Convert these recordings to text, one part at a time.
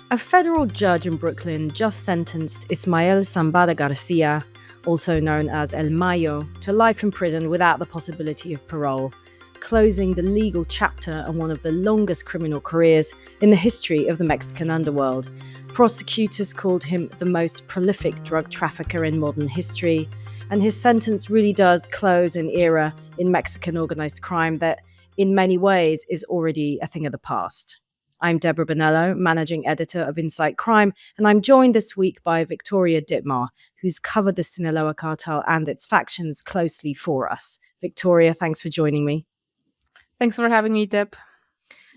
A federal judge in Brooklyn just sentenced Ismael Zambada Garcia, also known as El Mayo, to life in prison without the possibility of parole, closing the legal chapter on one of the longest criminal careers in the history of the Mexican underworld. Prosecutors called him the most prolific drug trafficker in modern history, and his sentence really does close an era in Mexican organized crime that, in many ways, is already a thing of the past. I'm Deborah Bonello, managing editor of InSight Crime, and I'm joined this week by Victoria Dittmar, who's covered the Sinaloa Cartel and its factions closely for us. Victoria, thanks for joining me. Thanks for having me, Deb.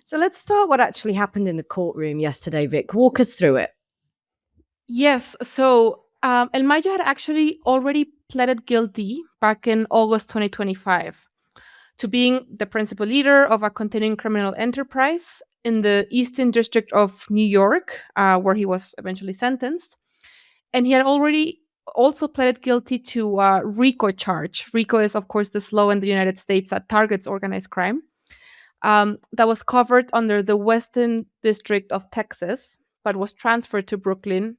So let's start what actually happened in the courtroom yesterday, Vic. Walk us through it. Yes, so El Mayo had actually already pleaded guilty back in August 2025 to being the principal leader of a continuing criminal enterprise in the Eastern District of New York, where he was eventually sentenced. And he had already also pleaded guilty to a RICO charge. RICO is, of course, this law in the United States that targets organized crime. That was covered under the Western District of Texas, but was transferred to Brooklyn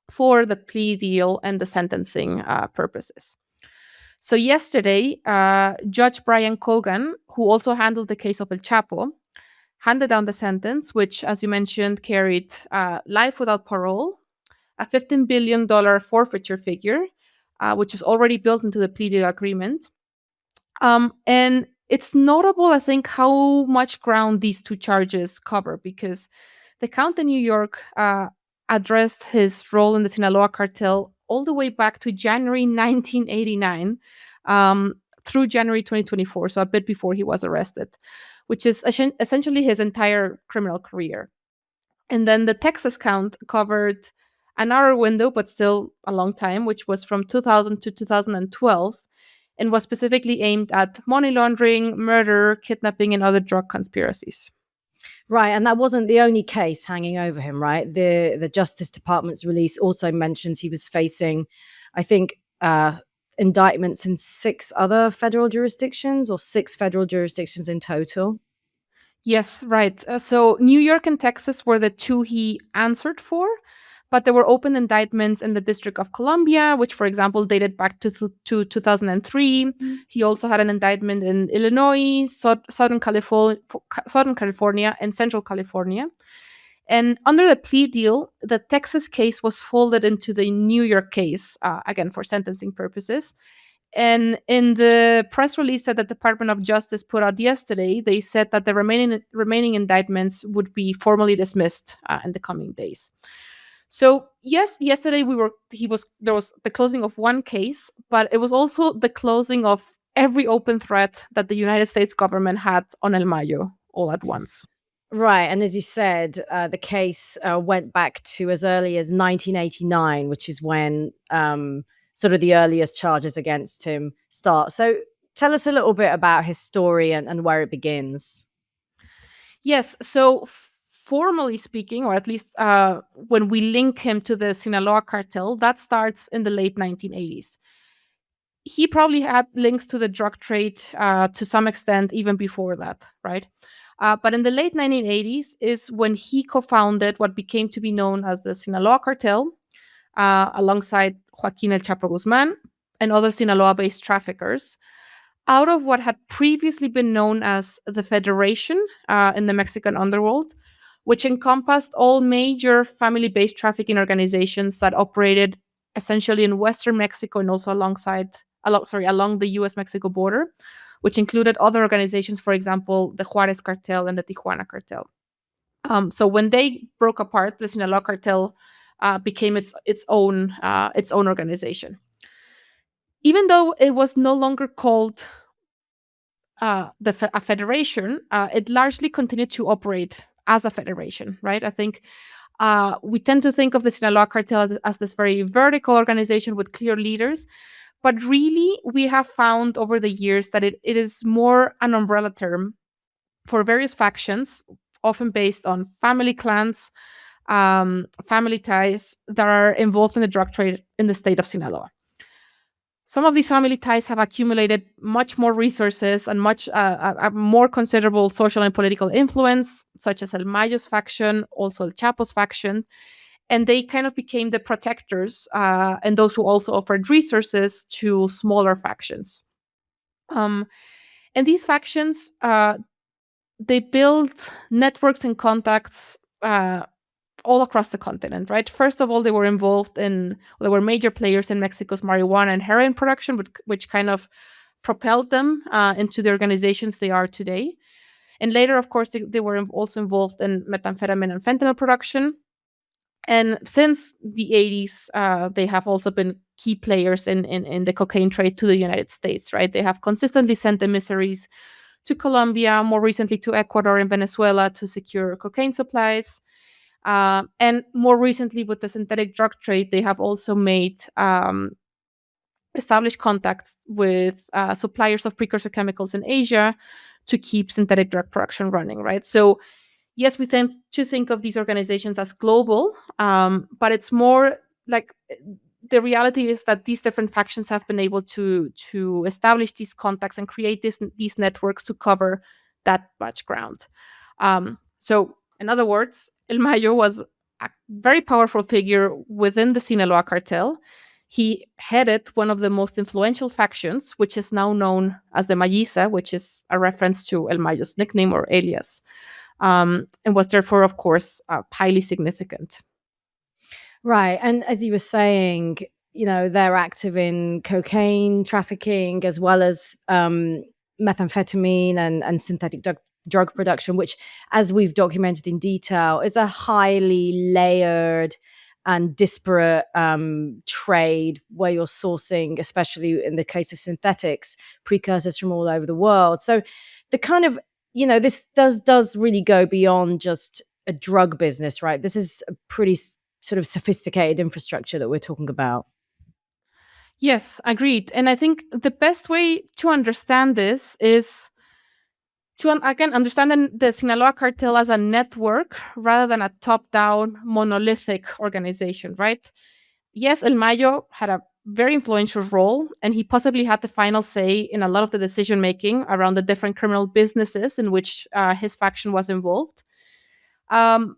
for the plea deal and the sentencing purposes. So yesterday, Judge Brian Cogan, who also handled the case of El Chapo, handed down the sentence, which, as you mentioned, carried life without parole, a $15 billion forfeiture figure, which is already built into the plea deal agreement. And it's notable, I think, how much ground these two charges cover, because the count in New York addressed his role in the Sinaloa Cartel all the way back to January 1989 through January 2024, so a bit before he was arrested, which is essentially his entire criminal career. And then the Texas count covered a narrow window, but still a long time, which was from 2000 to 2012, and was specifically aimed at money laundering, murder, kidnapping, and other drug conspiracies. Right, and that wasn't the only case hanging over him, right? The Justice Department's release also mentions he was facing, I think, indictments in six other federal jurisdictions, or six federal jurisdictions in total. Yes, right. So New York and Texas were the two he answered for, but there were open indictments in the District of Columbia, which, for example, dated back to 2003. He also had an indictment in Illinois, Southern California, and Central California. And under the plea deal, the Texas case was folded into the New York case, again, for sentencing purposes. And in the press release that the Department of Justice put out yesterday, they said that the remaining indictments would be formally dismissed in the coming days. So yes, yesterday there was the closing of one case, but it was also the closing of every open threat that the United States government had on El Mayo all at once. Right, and as you said, the case went back to as early as 1989, which is when sort of the earliest charges against him start. So tell us a little bit about his story and where it begins. Yes, so formally speaking, or at least when we link him to the Sinaloa cartel, that starts in the late 1980s. He probably had links to the drug trade to some extent even before that, right? But in the late 1980s is when he co-founded what became to be known as the Sinaloa Cartel, alongside Joaquin El Chapo Guzman and other Sinaloa-based traffickers, out of what had previously been known as the Federation in the Mexican underworld, which encompassed all major family-based trafficking organizations that operated essentially in Western Mexico and also along the U.S.-Mexico border, which included other organizations, for example, the Juarez Cartel and the Tijuana Cartel. So when they broke apart, the Sinaloa Cartel became its own organization. Even though it was no longer called a federation, it largely continued to operate as a federation, right? I think we tend to think of the Sinaloa Cartel as this very vertical organization with clear leaders, but really we have found over the years that it is more an umbrella term for various factions, often based on family clans, family ties that are involved in the drug trade in the state of Sinaloa. Some of these family ties have accumulated much more resources and much a more considerable social and political influence, such as El Mayo's faction, also El Chapo's faction, and they kind of became the protectors and those who also offered resources to smaller factions. Um, and these factions, they built networks and contacts all across the continent, right? First of all, they were major players in Mexico's marijuana and heroin production, which kind of propelled them into the organizations they are today. And later, of course, they were also involved in methamphetamine and fentanyl production. And since the 80s, they have also been key players in the cocaine trade to the United States, right? They have consistently sent emissaries to Colombia, more recently to Ecuador and Venezuela to secure cocaine supplies. And more recently, with the synthetic drug trade, they have also made established contacts with suppliers of precursor chemicals in Asia to keep synthetic drug production running, right? So yes, we tend to think of these organizations as global, but it's more like the reality is that these different factions have been able to establish these contacts and create these networks to cover that much ground. So, in other words, El Mayo was a very powerful figure within the Sinaloa Cartel. He headed one of the most influential factions, which is now known as the Mayisa, which is a reference to El Mayo's nickname or alias, and was therefore, of course, highly significant. Right. And as you were saying, they're active in cocaine trafficking as well as methamphetamine and synthetic drug production, which, as we've documented in detail, is a highly layered and disparate trade where you're sourcing, especially in the case of synthetics, precursors from all over the world. So the kind of, this does really go beyond just a drug business, right? This is a pretty sort of sophisticated infrastructure that we're talking about. Yes, agreed. And I think the best way to understand this is to again understand the Sinaloa cartel as a network rather than a top-down monolithic organization, right? Yes, El Mayo had a very influential role, and he possibly had the final say in a lot of the decision making around the different criminal businesses in which his faction was involved. Um,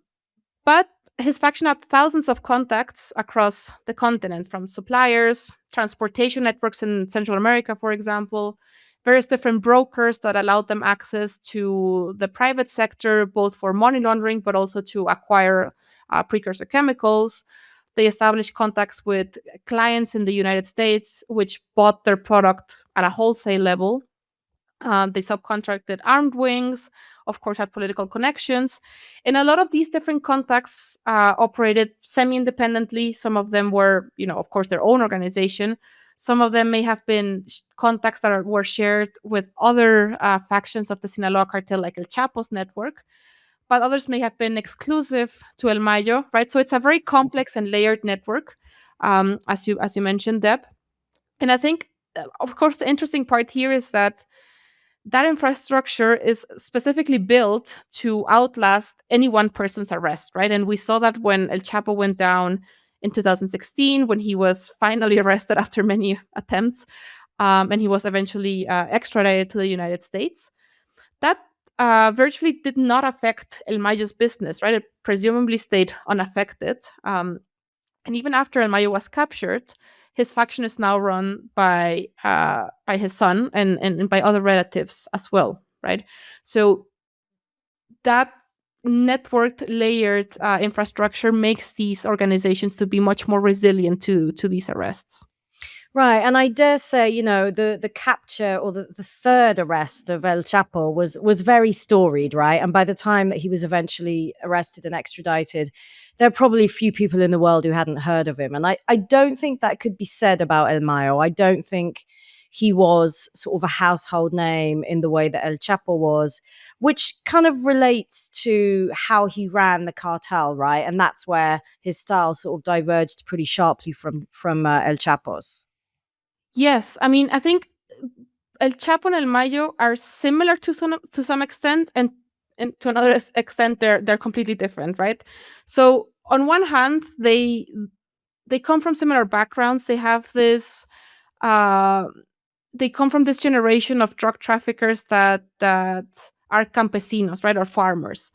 But his faction had thousands of contacts across the continent, from suppliers, transportation networks in Central America, for example, various different brokers that allowed them access to the private sector, both for money laundering, but also to acquire precursor chemicals. They established contacts with clients in the United States, which bought their product at a wholesale level. They subcontracted armed wings, of course, had political connections. And a lot of these different contacts operated semi independently. Some of them were, of course, their own organization. Some of them may have been contacts that were shared with other factions of the Sinaloa cartel, like El Chapo's network. But others may have been exclusive to El Mayo, right? So it's a very complex and layered network, as you mentioned, Deb. And I think, of course, the interesting part here is that infrastructure is specifically built to outlast any one person's arrest, right? And we saw that when El Chapo went down in 2016, when he was finally arrested after many attempts, and he was eventually extradited to the United States. That virtually did not affect El Mayo's business, right? It presumably stayed unaffected. And even after El Mayo was captured, his faction is now run by his son and by other relatives as well, right? So that networked, layered infrastructure makes these organizations to be much more resilient to these arrests. Right. And I dare say, the capture or the third arrest of El Chapo was very storied, right? And by the time that he was eventually arrested and extradited, there are probably few people in the world who hadn't heard of him. And I don't think that could be said about El Mayo. I don't think he was sort of a household name in the way that El Chapo was, which kind of relates to how he ran the cartel, right? And that's where his style sort of diverged pretty sharply from El Chapo's. Yes, I mean, I think El Chapo and El Mayo are similar to some extent, and to another extent, they're completely different, right? So on one hand, they come from similar backgrounds. They have this uh, they come from this generation of drug traffickers that are campesinos, right, or farmers,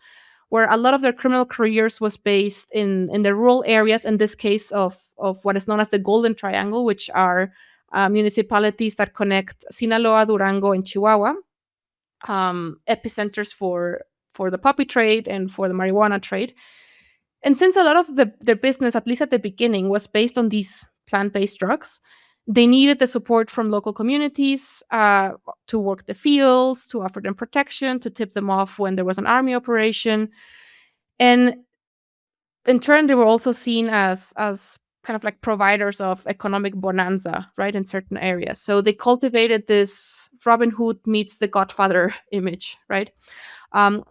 where a lot of their criminal careers was based in the rural areas. In this case, of what is known as the Golden Triangle, which are municipalities that connect Sinaloa, Durango, and Chihuahua, epicenters for the poppy trade and for the marijuana trade. And since a lot of their business, at least at the beginning, was based on these plant-based drugs, they needed the support from local communities to work the fields, to offer them protection, to tip them off when there was an army operation. And in turn, they were also seen as kind of like providers of economic bonanza, right, in certain areas. So they cultivated this Robin Hood meets the Godfather image, right?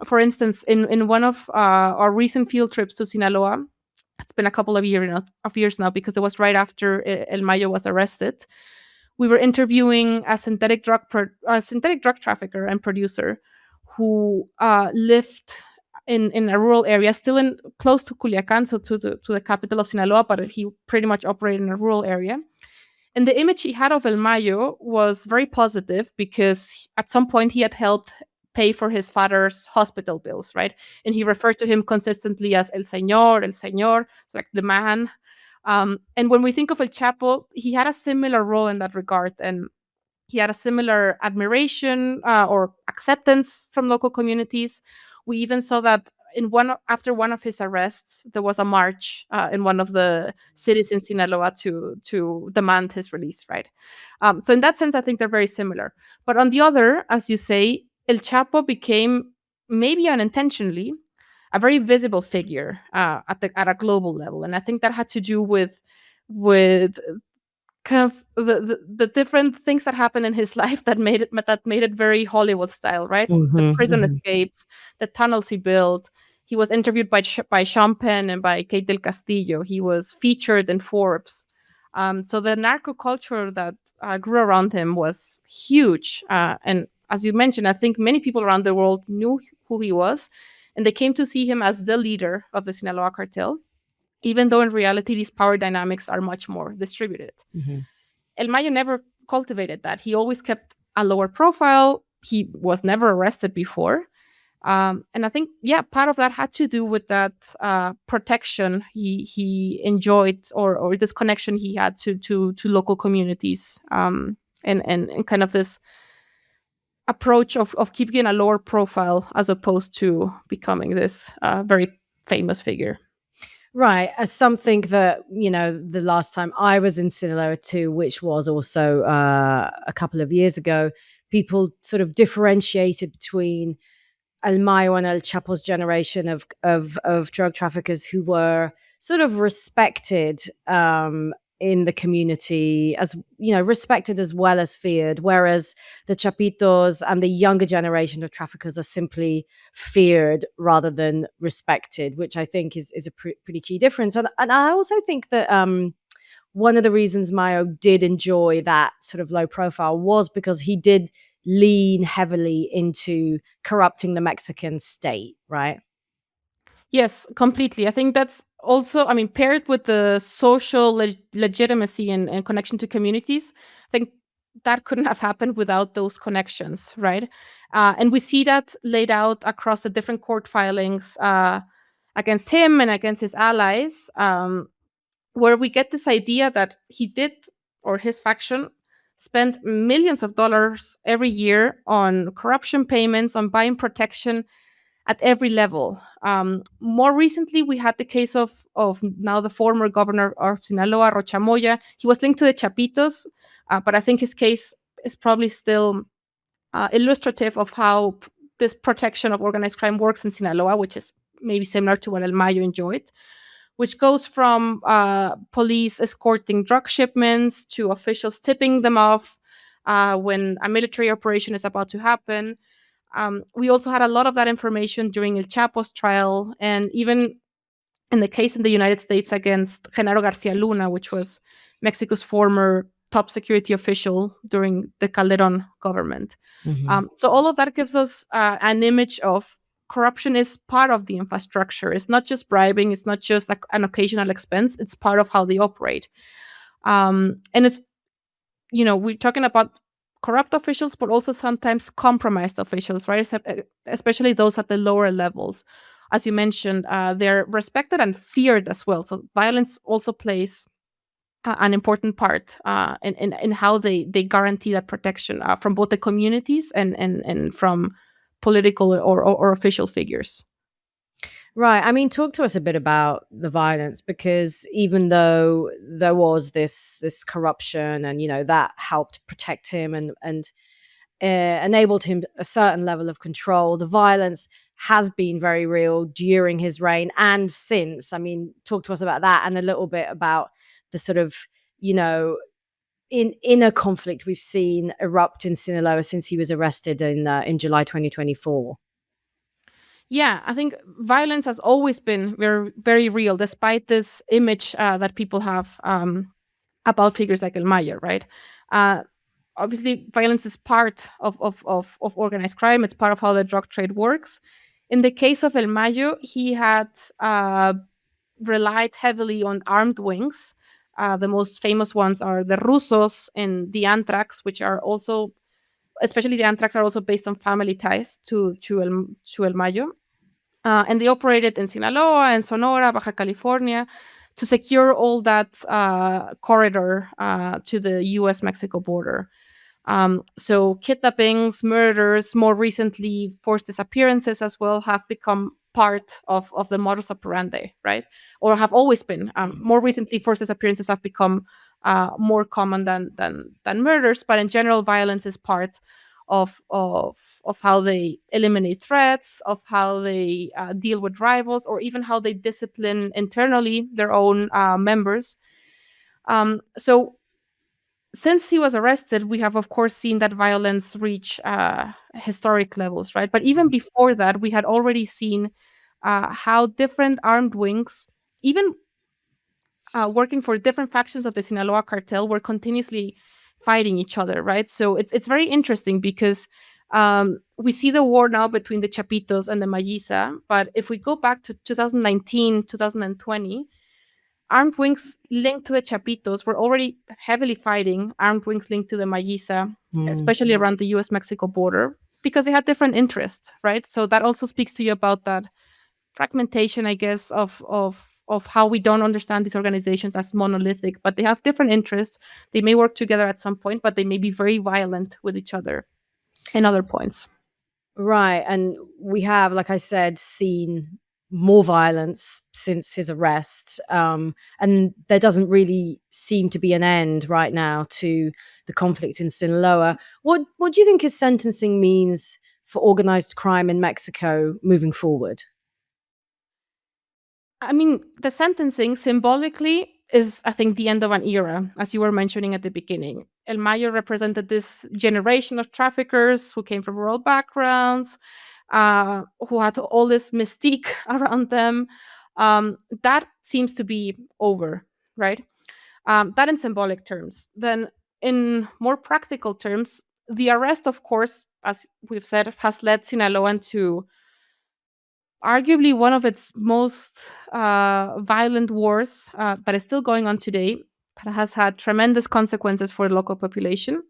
For instance, in one of our recent field trips to Sinaloa, it's been a couple of years now because it was right after El Mayo was arrested. We were interviewing a synthetic drug trafficker and producer who lived in a rural area, still in close to Culiacan, so to the capital of Sinaloa, but he pretty much operated in a rural area. And the image he had of El Mayo was very positive because at some point he had helped pay for his father's hospital bills, right? And he referred to him consistently as El Señor, so like the man. And when we think of El Chapo, he had a similar role in that regard, and he had a similar admiration or acceptance from local communities. We even saw that after one of his arrests, there was a march in one of the cities in Sinaloa to demand his release. Right. So in that sense, I think they're very similar. But on the other, as you say, El Chapo became maybe unintentionally a very visible figure at a global level, and I think that had to do with kind of the different things that happened in his life that made it very Hollywood style, right? The Hmm. prison Hmm. escapes, the tunnels he built. He was interviewed by Sean Penn and by Kate del Castillo. He was featured in Forbes. So the narco culture that grew around him was huge. And as you mentioned, I think many people around the world knew who he was, and they came to see him as the leader of the Sinaloa cartel, even though in reality these power dynamics are much more distributed. Hmm. El Mayo never cultivated that. He always kept a lower profile. He was never arrested before. And I think, yeah, part of that had to do with that protection he enjoyed, or this connection he had to local communities, and kind of this approach of keeping a lower profile as opposed to becoming this very famous figure. Right. As something that, the last time I was in Sinaloa too, which was also a couple of years ago, people sort of differentiated between El Mayo and El Chapo's generation of drug traffickers who were sort of respected in the community, as respected as well as feared, whereas the Chapitos and the younger generation of traffickers are simply feared rather than respected, which I think is a pretty key difference. And I also think that one of the reasons Mayo did enjoy that sort of low profile was because he did lean heavily into corrupting the Mexican state, right? Yes, completely. I think that's also, I mean, paired with the social legitimacy and connection to communities, I think that couldn't have happened without those connections, right? And we see that laid out across the different court filings against him and against his allies, where we get this idea that he did, or his faction, spent millions of dollars every year on corruption payments, on buying protection at every level. More recently, we had the case of now the former governor of Sinaloa, Rocha Moya. He was linked to the Chapitos, but I think his case is probably still illustrative of how this protection of organized crime works in Sinaloa, which is maybe similar to what El Mayo enjoyed, which goes from police escorting drug shipments to officials tipping them off when a military operation is about to happen. We also had a lot of that information during El Chapo's trial, and even in the case in the United States against Genaro Garcia Luna, which was Mexico's former top security official during the Calderon government. Hmm. So all of that gives us an image of corruption is part of the infrastructure. It's not just bribing. It's not just like an occasional expense. It's part of how they operate. And it's we're talking about corrupt officials, but also sometimes compromised officials, right? Especially those at the lower levels. As you mentioned, they're respected and feared as well. So violence also plays an important part in how they guarantee that protection from both the communities and from political or official figures. Right. I mean, talk to us a bit about the violence, because even though there was this corruption, and that helped protect him and enabled him a certain level of control, the violence has been very real during his reign and since. I mean, talk to us about that, and a little bit about the sort of you know inner conflict we've seen erupt in Sinaloa since he was arrested in July 2024. Yeah, I think violence has always been very, very real, despite this image that people have about figures like El Mayo, right? Uh, Obviously, violence is part of organized crime. It's part of how the drug trade works. In the case of El Mayo, he had relied heavily on armed wings. The most famous ones are the Rusos and the Antrax, which are also, especially the Antrax, are also based on family ties to El Mayo. And they operated in Sinaloa and Sonora, Baja California, to secure all that corridor to the US Mexico border. So kidnappings, murders, more recently forced disappearances as well have become part of the modus operandi, right? Or have always been. More recently, forced disappearances have become more common than murders, but in general, violence is part of how they eliminate threats, of how they deal with rivals, or even how they discipline internally their own members. So since he was arrested, we have, of course, seen that violence reach historic levels, right? But even before that, we had already seen how different armed wings, even working for different factions of the Sinaloa cartel, were continuously fighting each other, right? So it's very interesting because we see the war now between the Chapitos and the Mayisa, but if we go back to 2019, 2020, armed wings linked to the Chapitos were already heavily fighting armed wings linked to the Mayisa, Mm. especially around the US Mexico border, because they had different interests, right? So that also speaks to you about that fragmentation, I guess, of how we don't understand these organizations as monolithic, but they have different interests. They may work together at some point, but they may be very violent with each other in other points. Right. And we have, like I said, seen more violence since his arrest. And there doesn't really seem to be an end right now to the conflict in Sinaloa. What do you think his sentencing means for organized crime in Mexico moving forward? I mean, the sentencing symbolically is, I think, the end of an era, as you were mentioning at the beginning. El Mayo represented this generation of traffickers who came from rural backgrounds, who had all this mystique around them. That seems to be over, right? That in symbolic terms. Then, in more practical terms, the arrest, of course, as we've said, has led Sinaloa to arguably one of its most violent wars that is still going on today, that has had tremendous consequences for the local population.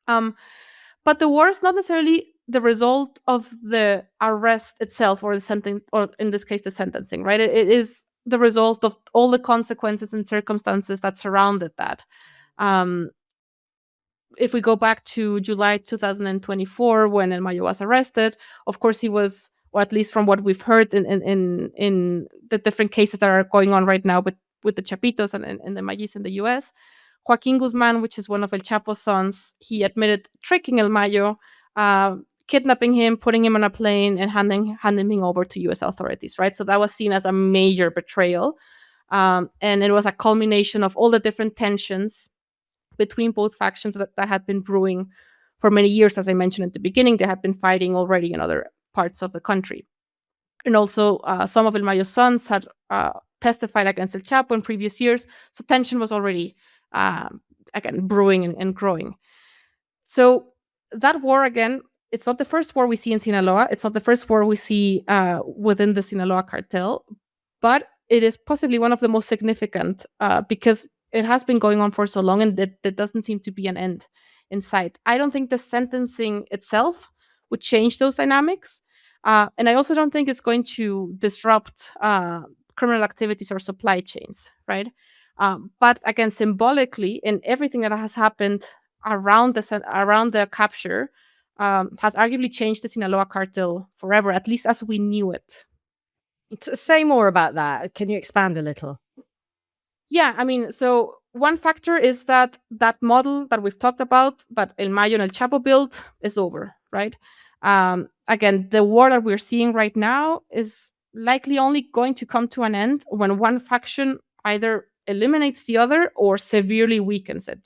Um, but the war is not necessarily the result of the arrest itself or the sentence, or in this case, the sentencing, right? It is the result of all the consequences and circumstances that surrounded that. Um, if we go back to July 2024, when El Mayo was arrested, of course he was, or at least from what we've heard in the different cases that are going on right now with the Chapitos and the Mayis in the US, Joaquin Guzman, which is one of El Chapo's sons, he admitted tricking El Mayo, uh, kidnapping him, putting him on a plane, and handing him over to US authorities, right? So that was seen as a major betrayal. And it was a culmination of all the different tensions between both factions that had been brewing for many years. As I mentioned at the beginning, they had been fighting already in other parts of the country. And also, some of El Mayo's sons had testified against El Chapo in previous years. So tension was already, again, brewing and growing. So that war, again, it's not the first war we see in Sinaloa. It's not the first war we see within the Sinaloa cartel, but it is possibly one of the most significant because it has been going on for so long, and there doesn't seem to be an end in sight. I don't think the sentencing itself would change those dynamics. And I also don't think it's going to disrupt criminal activities or supply chains, right? But again, symbolically, in everything that has happened around the capture, has arguably changed the Sinaloa cartel forever, at least as we knew it. Say more about that. Can you expand a little? Yeah, I mean, so one factor is that that model that we've talked about, that El Mayo and El Chapo built, is over, right? Again, the war that we're seeing right now is likely only going to come to an end when one faction either eliminates the other or severely weakens it.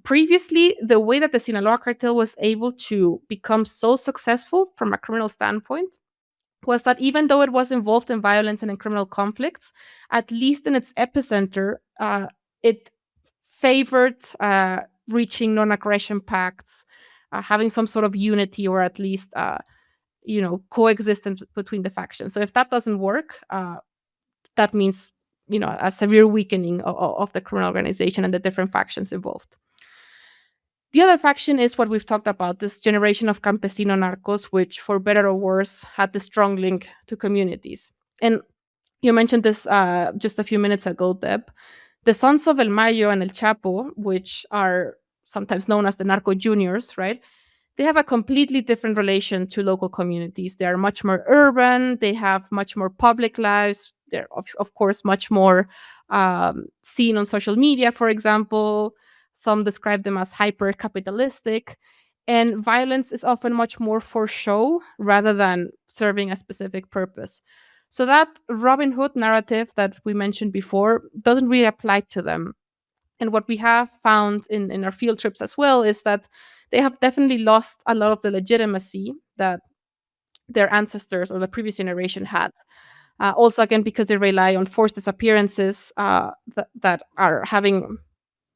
Previously, the way that the Sinaloa cartel was able to become so successful from a criminal standpoint was that even though it was involved in violence and in criminal conflicts, at least in its epicenter, it favored reaching non-aggression pacts, having some sort of unity, or at least coexistence between the factions. So if that doesn't work, that means a severe weakening of the criminal organization and the different factions involved. The other faction is what we've talked about, this generation of campesino narcos, which, for better or worse, had the strong link to communities. And you mentioned this just a few minutes ago, Deb. The sons of El Mayo and El Chapo, which are sometimes known as the narco juniors, right? They have a completely different relation to local communities. They are much more urban. They have much more public lives. They're, of course, much more seen on social media, for example. Some describe them as hyper capitalistic. And violence is often much more for show rather than serving a specific purpose. So that Robin Hood narrative that we mentioned before doesn't really apply to them. And what we have found in our field trips as well is that they have definitely lost a lot of the legitimacy that their ancestors or the previous generation had. Also, again, because they rely on forced disappearances that are having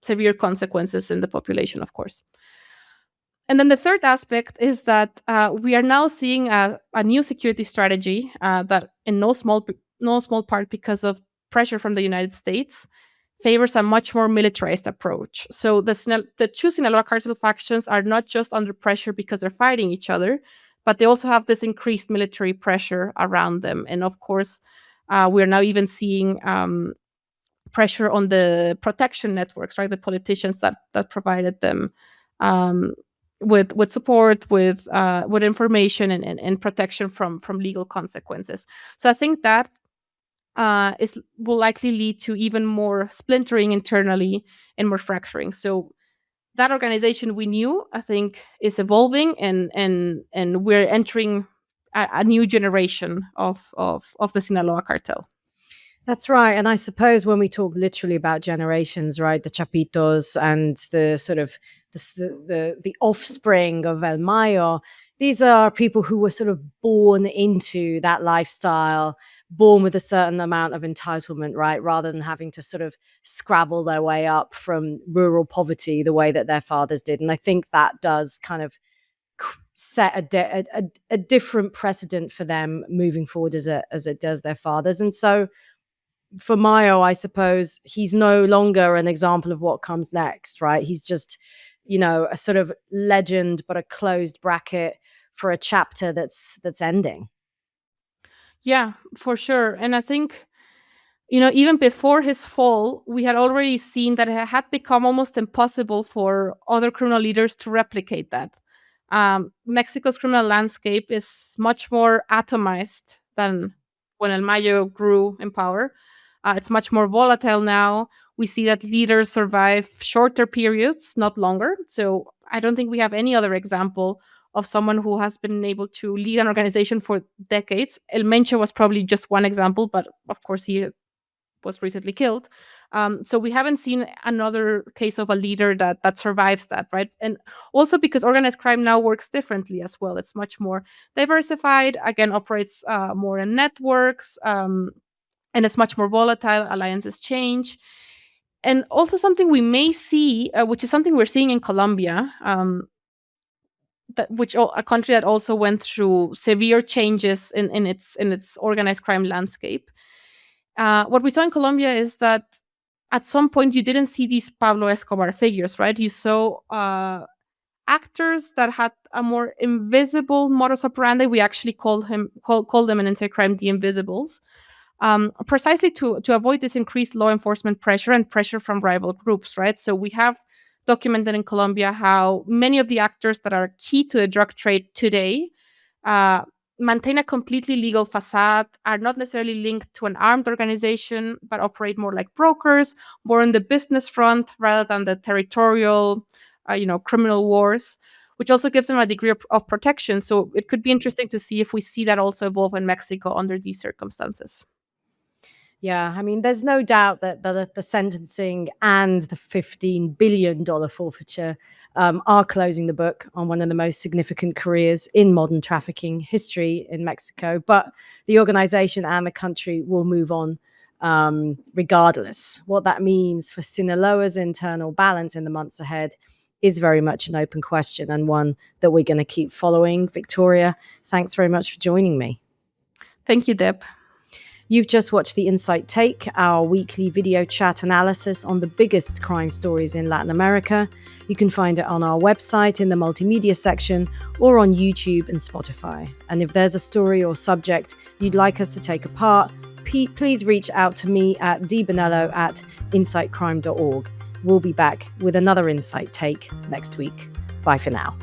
severe consequences in the population, of course. And then the third aspect is that we are now seeing a new security strategy that, in no small part because of pressure from the United States, favors a much more militarized approach. So the two Sinaloa cartel factions are not just under pressure because they're fighting each other, but they also have this increased military pressure around them. And of course, we're now even seeing pressure on the protection networks, right? The politicians that provided them with support, with information and protection from legal consequences. So I think that will likely lead to even more splintering internally and more fracturing. So that organization we knew, I think, is evolving, and we're entering a new generation of the Sinaloa cartel. That's right. And I suppose when we talk literally about generations, right, the Chapitos and the sort of the offspring of El Mayo, these are people who were sort of born into that lifestyle, born with a certain amount of entitlement, right, rather than having to sort of scrabble their way up from rural poverty the way that their fathers did. And I think that does kind of set a different precedent for them moving forward as it does their fathers. And so for Mayo, I suppose he's no longer an example of what comes next, right? He's just, a sort of legend, but a closed bracket for a chapter that's ending. Yeah, for sure. And I think, even before his fall, we had already seen that it had become almost impossible for other criminal leaders to replicate that. Mexico's criminal landscape is much more atomized than when El Mayo grew in power. It's much more volatile now. We see that leaders survive shorter periods, not longer. So I don't think we have any other example of someone who has been able to lead an organization for decades. El Mencho was probably just one example, but of course he was recently killed. So we haven't seen another case of a leader that survives that, right? And also because organized crime now works differently as well. It's much more diversified. Again, operates more in networks, and it's much more volatile. Alliances change. And also something we may see, which is something we're seeing in Colombia, a country that also went through severe changes in its organized crime landscape. What we saw in Colombia is that at some point you didn't see these Pablo Escobar figures, right? You saw actors that had a more invisible modus operandi. We actually called them in inside crime the Invisibles, precisely to avoid this increased law enforcement pressure and pressure from rival groups, right? So we have documented in Colombia how many of the actors that are key to the drug trade today uh, maintain a completely legal facade, are not necessarily linked to an armed organization, but operate more like brokers, more on the business front rather than the territorial, criminal wars, which also gives them a degree of protection. So it could be interesting to see if we see that also evolve in Mexico under these circumstances. Yeah, I mean, there's no doubt that the sentencing and the $15 billion forfeiture are closing the book on one of the most significant careers in modern trafficking history in Mexico. But the organization and the country will move on regardless. What that means for Sinaloa's internal balance in the months ahead is very much an open question, and one that we're going to keep following. Victoria, thanks very much for joining me. Thank you, Deb. You've just watched the InSight Take, our weekly video chat analysis on the biggest crime stories in Latin America. You can find it on our website in the multimedia section or on YouTube and Spotify. And if there's a story or subject you'd like us to take apart, please reach out to me at Bonello@insightcrime.org. We'll be back with another InSight Take next week. Bye for now.